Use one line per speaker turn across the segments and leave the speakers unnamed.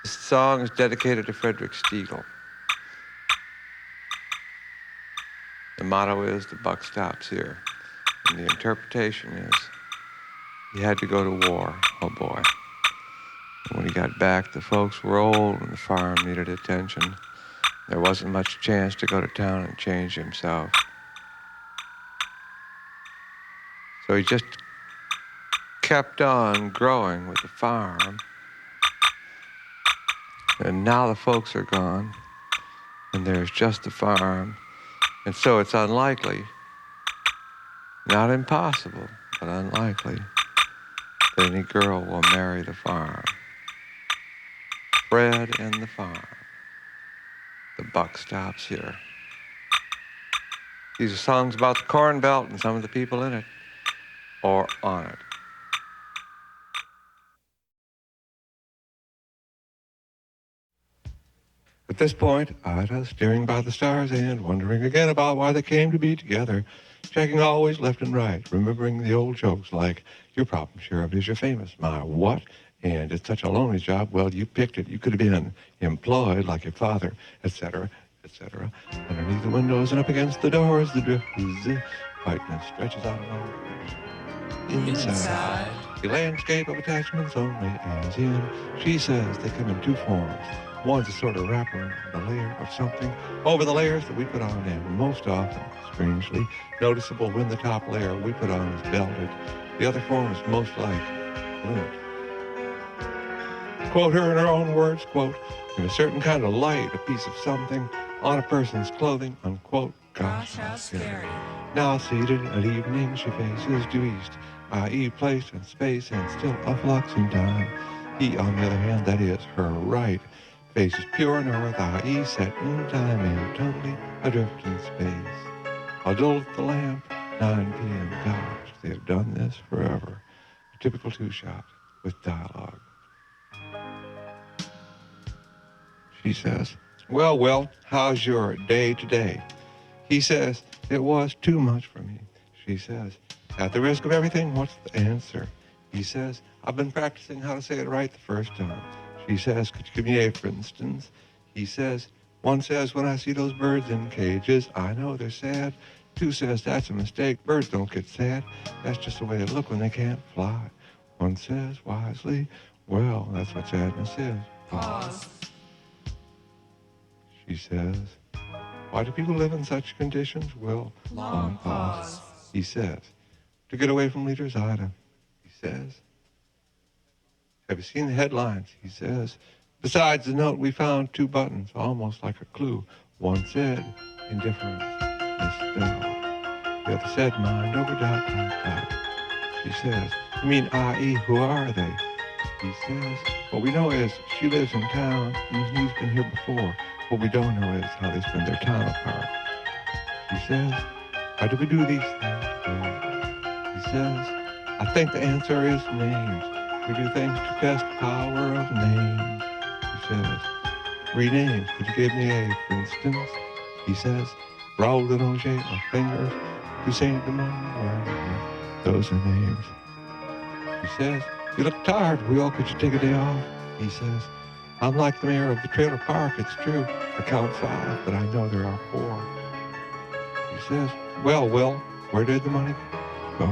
This song is dedicated to Frederick Stiegel. The motto is, the buck stops here. And the interpretation is, he had to go to war, oh boy. And when he got back, the folks were old and the farm needed attention. There wasn't much chance to go to town and change himself. So he just kept on growing with the farm. And now the folks are gone, and there's just the farm. And so it's unlikely, not impossible, but unlikely, that any girl will marry the farm. Fred and the farm. The buck stops here. These are songs about the Corn Belt and some of the people in it, or on it. At this point, Ida, staring by the stars and wondering again about why they came to be together, checking always left and right, remembering the old jokes like, your problem, Sheriff, is you're famous. My what? And it's such a lonely job. Well, you picked it. You could have been employed like your father, etc., etc. Underneath the windows and up against the doors, the drift is whiteness stretches out along the inside. The landscape of attachments only as in. She says they come in two forms. One's a sort of wrapper, the layer of something over the layers that we put on, and most often, strangely, noticeable when the top layer we put on is belted. The other form is most like lint. Quote her in her own words, quote, in a certain kind of light, a piece of something on a person's clothing, unquote. Gosh, how scary. Now seated at evening, she faces due east, i.e. place and space, and still a flux in time. He, on the other hand, that is, her right, faces pure north, i.e. set in time and totally adrift in space. Adult the lamp, 9 p.m. Gosh, they have done this forever. A typical two-shot with dialogue. She says, well, how's your day today? He says, it was too much for me. She says, at the risk of everything, what's the answer? He says, I've been practicing how to say it right the first time. She says, could you give me a, for instance? He says, one says, when I see those birds in cages, I know they're sad. Two says, that's a mistake. Birds don't get sad. That's just the way they look when they can't fly. One says, wisely, well, that's what sadness is. Pause. She says, why do people live in such conditions? Well, long pause. He says, to get away from leaders, Ida. He says, have you seen the headlines? He says, besides the note, we found 2 buttons, almost like a clue. One said, indifference, misspelled. The other said, mind over ... She says, you mean i.e., who are they? He says, what we know is she lives in town and he's been here before. What we don't know is how they spend their time apart. He says, how do we do these things? He says, I think the answer is names. We do things to test the power of names. He says, 3 names. Could you give me a, for instance? He says, Raoul de Roger or Fingers, Hussein de Montmorency. Those are names. He says, you look tired, Will. Could you take a day off? He says, I'm like the mayor of the trailer park. It's true. I count 5, but I know there are 4. He says, well, Will, where did the money go?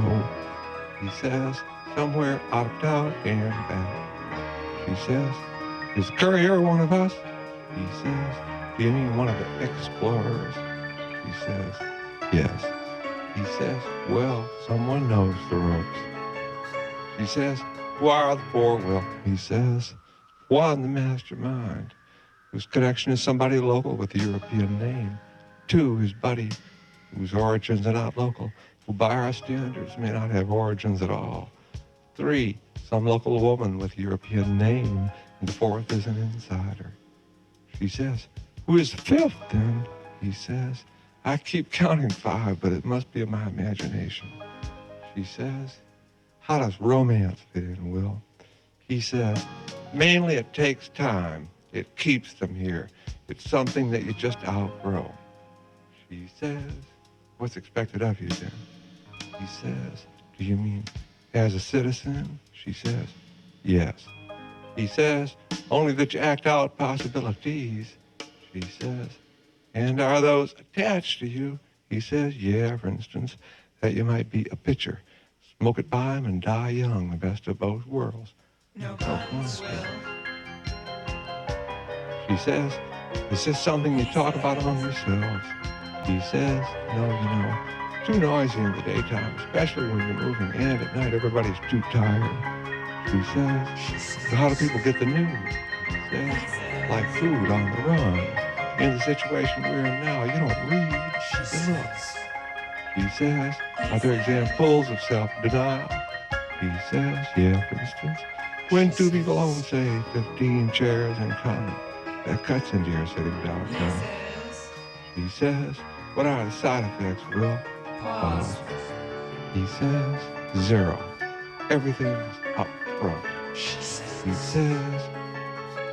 He says, somewhere out of town and back. She says, is the courier one of us? He says, do you mean one of the explorers? She says, yes. He says, well, someone knows the ropes. She says, who are the 4? Well, he says, 1, the mastermind, whose connection is somebody local with a European name. 2, his buddy, whose origins are not local, who by our standards may not have origins at all. 3, some local woman with a European name. And the 4th is an insider. She says, who is the 5th then? He says, I keep counting 5, but it must be in my imagination. She says, how does romance fit in, Will? He says, mainly it takes time. It keeps them here. It's something that you just outgrow. She says, what's expected of you then? He says, do you mean as a citizen? She says, yes. He says, only that you act out possibilities. She says, and are those attached to you? He says, yeah, for instance, that you might be a pitcher. Smoke it by him and die young, the best of both worlds. No consequence. She says, is this something you talk about among yourselves? He says, no, you know, too noisy in the daytime, especially when you're moving, and at night everybody's too tired. She says, so how do people get the news? He says, like food on the run. In the situation we're in now, you don't read, you look. He says, are there examples of self-denial? He says, yeah, for instance, when two people own, say, 15 chairs in common, that cuts into your sitting downtown. He says, what are the side effects, Will? Pause. He says, zero. Everything's up front. He says,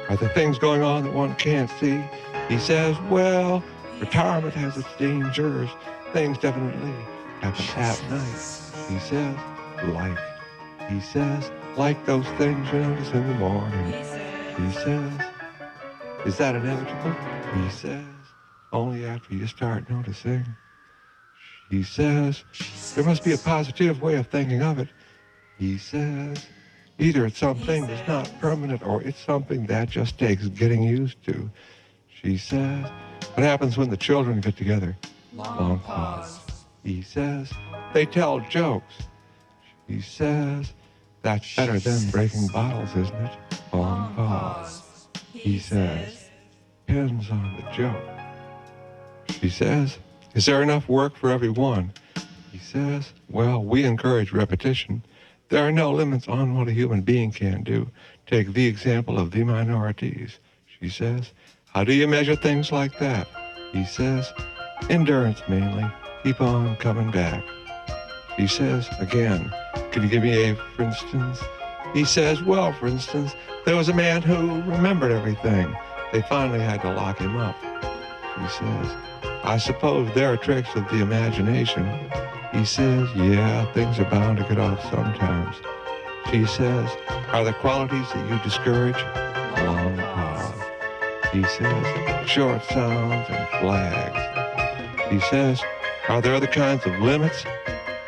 are there things going on that one can't see? He says, well, retirement has its dangers. Things definitely happen at night. He says, like. He says, like those things you notice in the morning. He says, is that inevitable? He says, only after you start noticing. He says, there must be a positive way of thinking of it. He says, either it's something that's not permanent or it's something that just takes getting used to. She says, what happens when the children get together? Long pause. He says, they tell jokes. He says, that's better than breaking bottles, isn't it? Long pause. He says, depends on the joke. She says, is there enough work for everyone? He says, well, we encourage repetition. There are no limits on what a human being can do. Take the example of the minorities. She says, how do you measure things like that? He says, endurance mainly. Keep on coming back. She says, again, can you give me a for instance? He says, well, for instance, there was a man who remembered everything. They finally had to lock him up. She says, I suppose there are tricks of the imagination. He says, yeah, things are bound to get off sometimes. She says, are there qualities that you discourage? Long pause. He says, short sounds and flags. He says, are there other kinds of limits?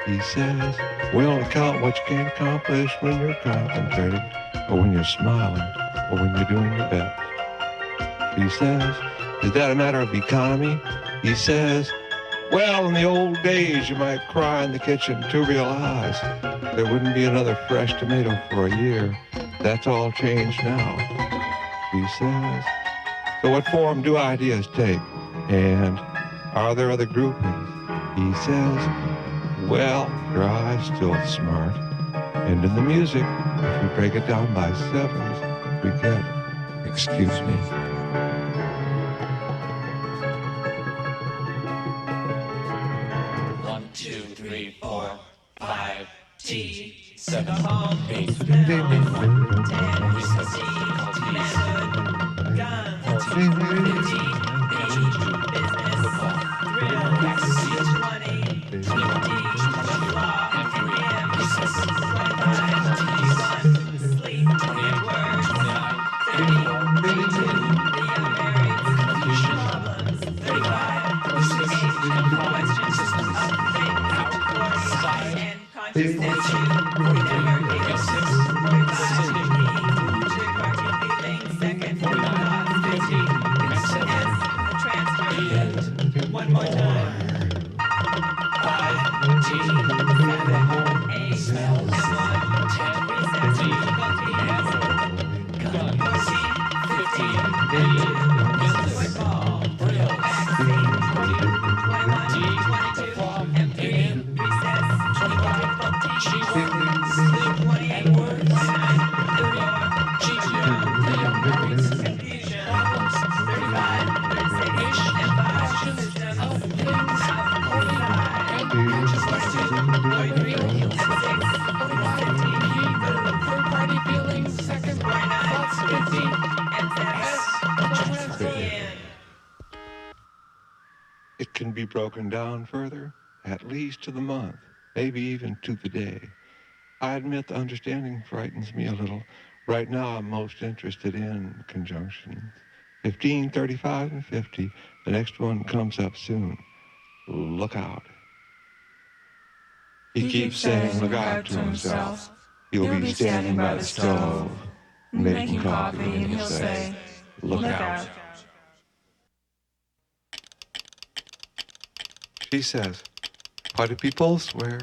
He says, we only count what you can accomplish when you're concentrated, or when you're smiling, or when you're doing your best. He says, is that a matter of economy? He says, well, in the old days, you might cry in the kitchen to realize there wouldn't be another fresh tomato for a year. That's all changed now. He says, so what form do ideas take? And are there other groupings? He says, well, your eye's still smart. And in the music, if we break it down by sevens, we get, excuse me.
T, 7, 8, 10, 1 more time. 5, T, 7, 8, 10,
It can be broken down further, at least to the month, maybe even to the day. I admit the understanding frightens me a little. Right now, I'm most interested in conjunctions 15, 35, and 50. The next one comes up soon. Look out. He keeps saying, look out to himself. He'll be standing by the stove, making coffee, and he'll say, look out. She says, why do people swear?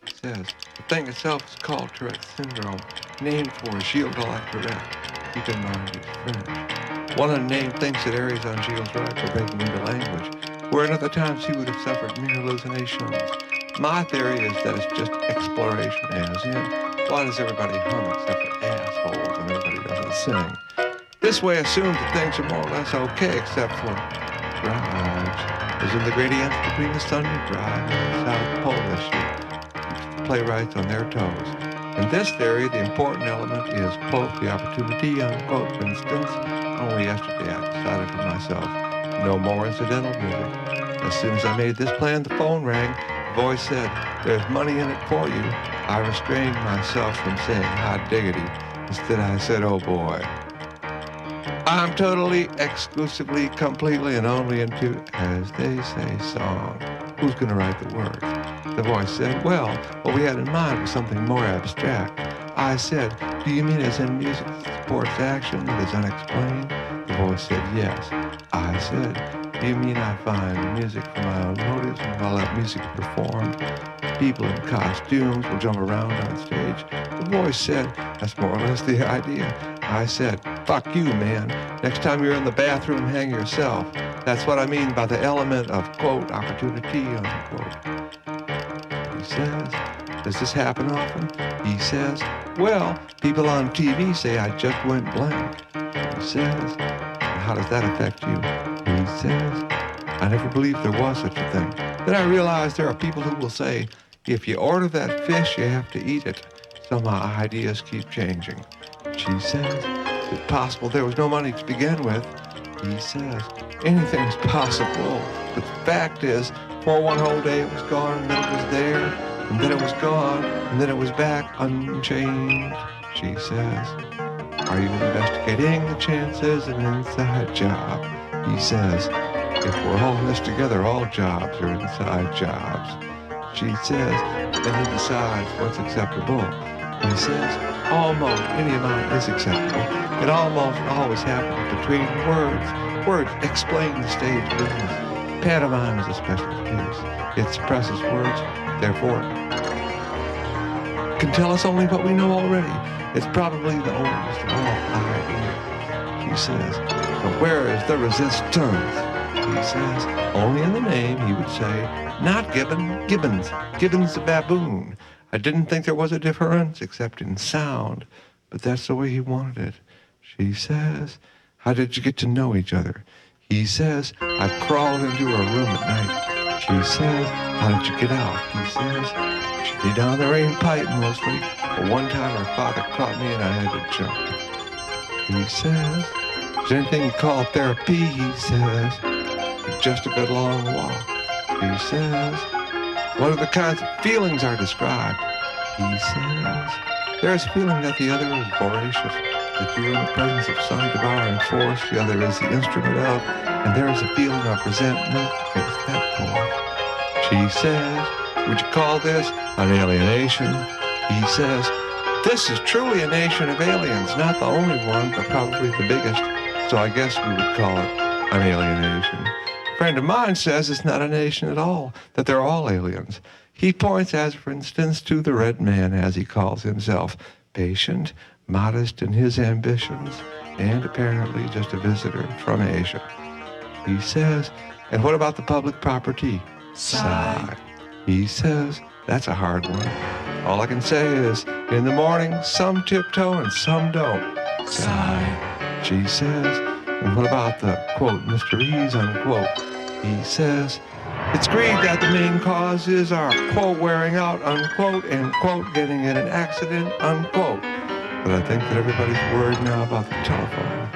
He says, the thing itself is called Tourette syndrome, named for Gilles de la Tourette. Keep in mind he's French. One unnamed thinks that Aries on Gilles' right for breaking into language, where in other times he would have suffered mere hallucinations. My theory is that it's just exploration, as in, why does everybody hum except for assholes and everybody doesn't sing? This way assumes that things are more or less okay except for drives. As in the gradients between the Sunday drive and the South Pole issue. Keeps the playwrights on their toes. In this theory, the important element is, quote, the opportunity, unquote. For instance, only yesterday I decided for myself, no more incidental music. As soon as I made this plan, the phone rang. The voice said, there's money in it for you. I restrained myself from saying hot diggity. Instead, I said, oh boy. I'm totally, exclusively, completely, and only into, as they say, song. Who's going to write the words? The voice said, well, what we had in mind was something more abstract. I said, do you mean as in music that supports action that is unexplained? The voice said, yes. I said, do you mean I find music for my own motives and while that music is performed, people in costumes will jump around on stage? The voice said, that's more or less the idea. I said, fuck you, man. Next time you're in the bathroom, hang yourself. That's what I mean by the element of, quote, opportunity, unquote. He says, does this happen often? He says, well, people on TV say I just went blank. He says, how does that affect you? He says, I never believed there was such a thing. Then I realized there are people who will say, if you order that fish, you have to eat it. So my ideas keep changing. She says, is it possible there was no money to begin with? He says, anything's possible. But the fact is, for one whole day it was gone, and then it was there, and then it was gone, and then it was back unchanged. She says, are you investigating the chances of an inside job? He says, if we're holding this together, all jobs are inside jobs. She says, then he decides what's acceptable. He says, almost any amount is acceptable. It almost always happens between words. Words explain the stage business. Pantomime is a special case. It suppresses words, therefore can tell us only what we know already. It's probably the oldest of all ideas. She says, but where is the resistance? He says, only in the name, he would say, not Gibbon, Gibbons. Gibbons the baboon. I didn't think there was a difference except in sound, but that's the way he wanted it. She says, how did you get to know each other? He says, I crawled into her room at night. She says, how did you get out? He says, she'd be down the rain pipe mostly, but one time her father caught me and I had to jump. He says, is there anything you call therapy? He says, just a good long walk. He says, what are the kinds of feelings are described? He says, there's a feeling that the other is voracious, that you are in the presence of some devouring force, the other is the instrument of, and there is a feeling of resentment against that force. She says, would you call this an alienation? He says, this is truly a nation of aliens, not the only one, but probably the biggest, so I guess we would call it an alienation. A friend of mine says it's not a nation at all, that they're all aliens. He points, as for instance, to the red man, as he calls himself, patient, modest in his ambitions, and apparently just a visitor from Asia. He says, and what about the public property? Sigh. He says, that's a hard one. All I can say is, in the morning, some tiptoe and some don't. Sigh. She says, and what about the, quote, mysteries, unquote? He says, it's greed that the main cause is our, quote, wearing out, unquote, and, quote, getting in an accident, unquote. But I think that everybody's worried now about the telephone.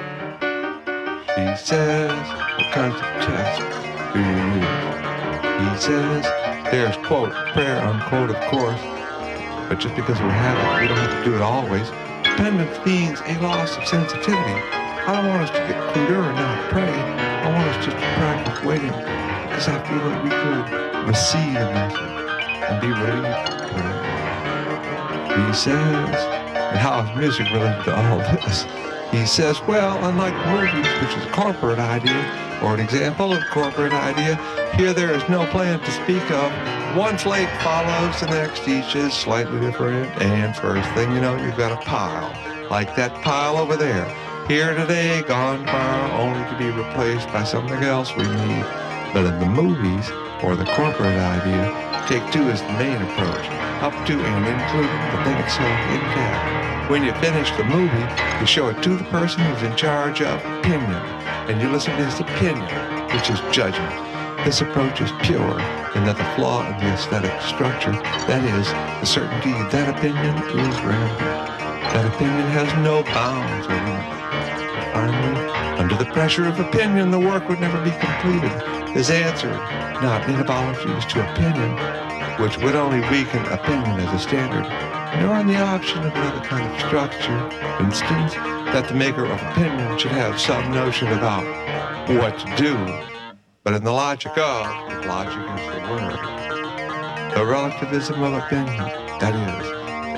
She says, what kinds of tests do you use? He says, there's, quote, prayer, unquote, of course. But just because we have it, we don't have to do it always. dependence means a loss of sensitivity. I don't want us to get cruder or not pray. I want us just to practice waiting, because I feel that we could receive a message and be relieved from it. He says, and how is music related to all this? He says, well, unlike movies, which is a corporate idea, or an example of corporate idea, here there is no plan to speak of. One flake follows the next, each is slightly different, and first thing you know, you've got a pile, like that pile over there. Here today, gone tomorrow, only to be replaced by something else we need. But in the movies, or the corporate idea, take two is the main approach, up to and including the thing itself intact. When you finish the movie, you show it to the person who's in charge of opinion, and you listen to his opinion, which is judgment. This approach is pure in that the flaw in the aesthetic structure, that is, the certainty that opinion is random. That opinion has no bounds or limits. Finally, under the pressure of opinion, the work would never be completed. His answer, not in apologies to opinion, which would only weaken opinion as a standard, nor in the option of another kind of structure, for instance, that the maker of opinion should have some notion about what to do, but in the logic of, if logic is the word, the relativism of opinion, that is,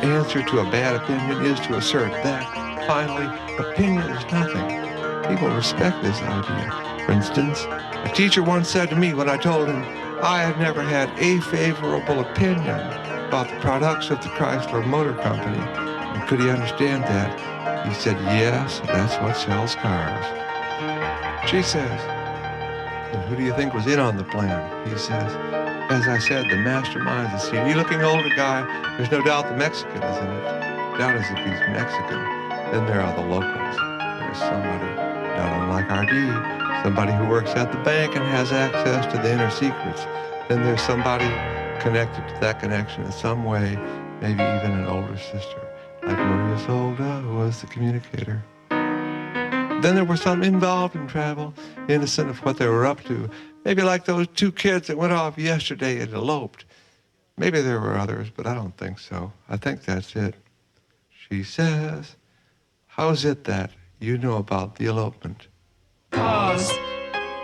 the answer to a bad opinion is to assert that, finally, opinion is nothing. People respect this idea. For instance, a teacher once said to me when I told him I had never had a favorable opinion about the products of the Chrysler Motor Company, and could he understand that? He said, yes, that's what sells cars. She says, and who do you think was in on the plan? He says, as I said, the mastermind, the CD-looking older guy, there's no doubt the Mexican is in it. Doubt as if he's Mexican. Then there are the locals. There's somebody, not unlike RD, somebody who works at the bank and has access to the inner secrets. Then there's somebody connected to that connection in some way, maybe even an older sister, like Maria Isolde, who was the communicator. Then there were some involved in travel, innocent of what they were up to, maybe like those two kids that went off yesterday and eloped. Maybe there were others, but I don't think so. I think that's it. She says, how's it that you know about the elopement?
Pause.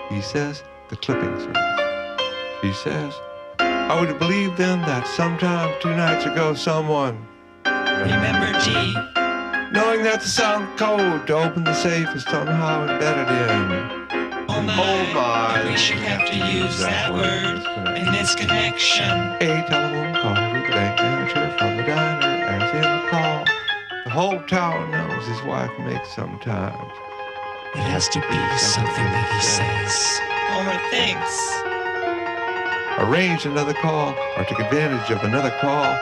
He says, the clipping service. She says, I would believe then that sometime 2 nights ago someone,
Remember G.
knowing that the sound code to open the safe is somehow embedded in.
Oh my, we should have to use that word in this connection.
A telephone call to the bank manager from the diner, as in the call. The whole town knows his wife makes sometimes.
It has to be something that he says. Homer thinks.
Arranged another call, or took advantage of another call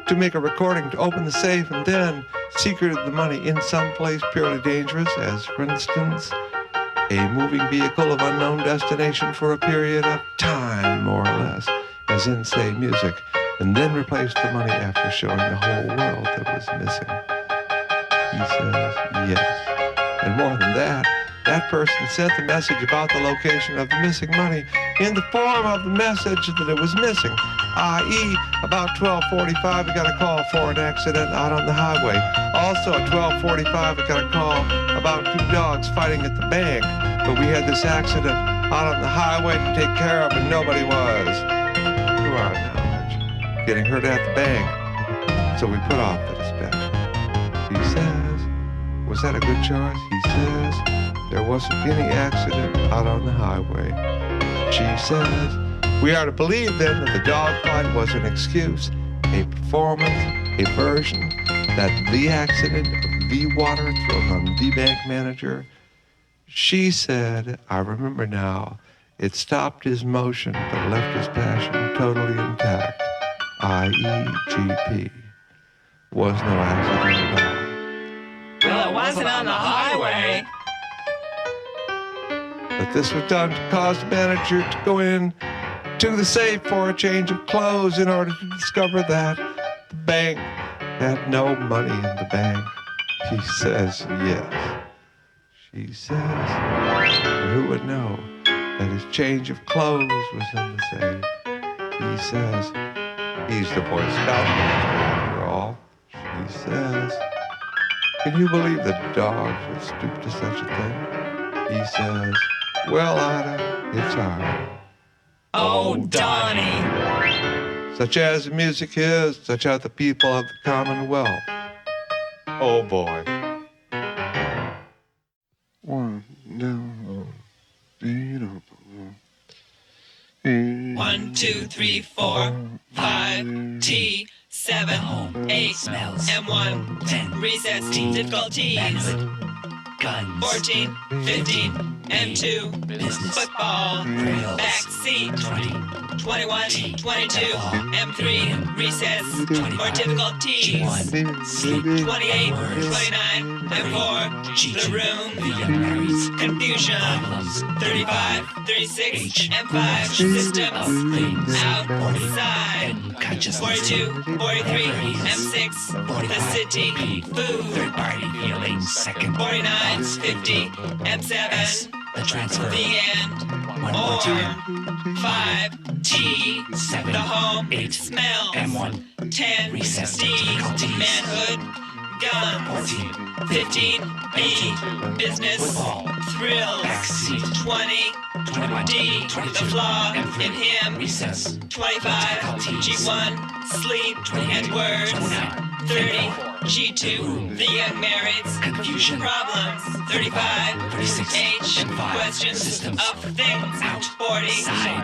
to make a recording to open the safe, and then secreted the money in some place purely dangerous, as, for instance, a moving vehicle of unknown destination for a period of time, more or less, as in, say, music, and then replaced the money after showing the whole world that was missing. He says yes. And more than that, that person sent the message about the location of the missing money in the form of the message that it was missing, i.e., about 12:45, we got a call for an accident out on the highway. Also at 12:45, we got a call about 2 dogs fighting at the bank, but we had this accident out on the highway to take care of, and nobody was, to our knowledge, getting hurt at the bank. So we put off the dispatch. He says, was that a good choice? He says, there wasn't any accident out on the highway. She says, we are to believe then that the dogfight was an excuse, a performance, a version, that the accident of the water thrown on the bank manager. She said, I remember now, it stopped his motion but left his passion totally intact, i.e. GP. Was no accident at all.
Well, it wasn't on the highway.
But this was done to cause the manager to go in to the safe for a change of clothes in order to discover that the bank had no money in the bank. He says yes. She says, who would know that his change of clothes was in the safe? He says, he's the Boy Scout master after all. She says, Can you believe the dog should stoop to such a thing? He says, well, Ida, it's hard.
Oh, Donnie.
Such as the music is, such are the people of the Commonwealth. Oh, boy. One, no,
One, two, three, four, five, T, 7, 8, M1, 10, recess, difficulties, guns, 14, 15, M2, business, football, backseat, 20, 21, 22, M3, recess, more difficulties, sleep, 28, 29, M4, the room, confusion, 35, 36, M5, systems, outside, 42, 43, M6, the city, food, third party feelings, second, 49, 50, M7, the transfer, the end, or 5, T, 7, the home, 8, smell, M1, 10, recess, D, manhood, guns, 14, 15, B, business, thrill, 20, 21, D, the flaw in him, recess, 25, G1, sleep, and words, 30, G2, the young marrieds, confusion, problems, 35, 36, H, questions, systems, of things, out, 40,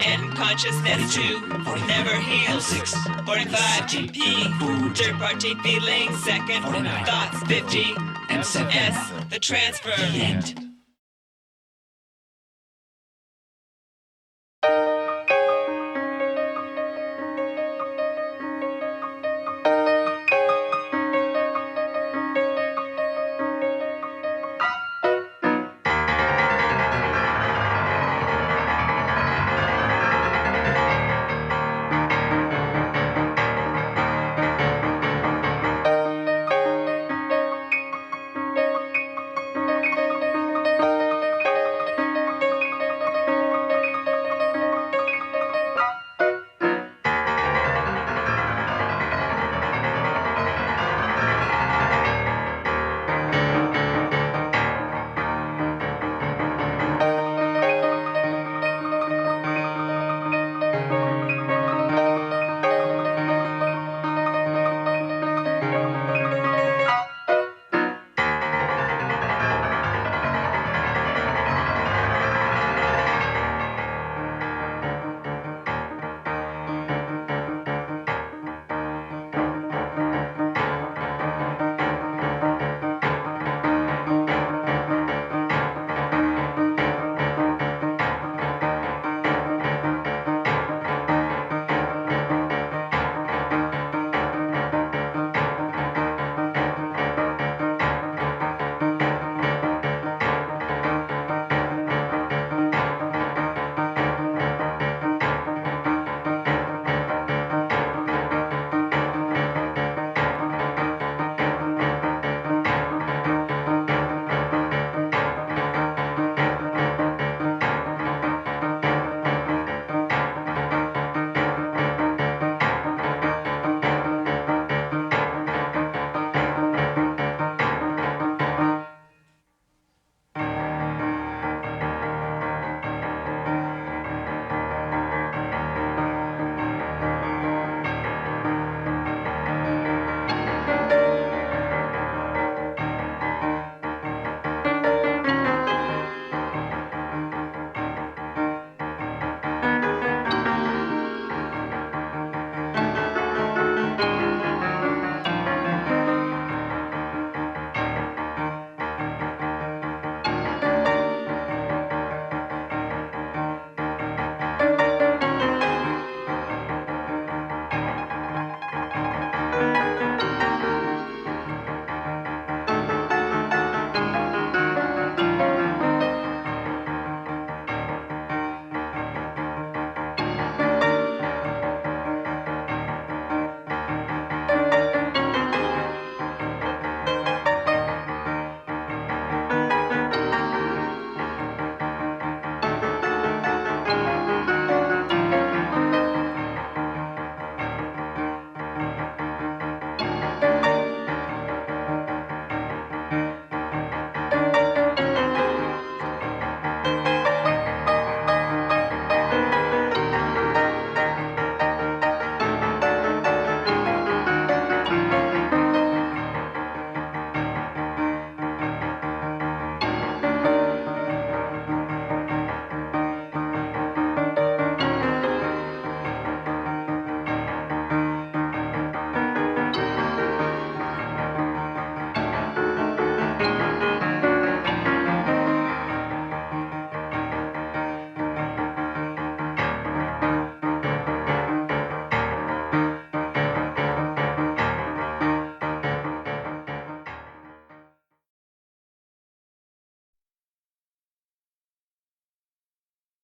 and consciousness, 2, never heals, 45, P, third party feelings, second, thoughts, 50, S, the transfer, the end.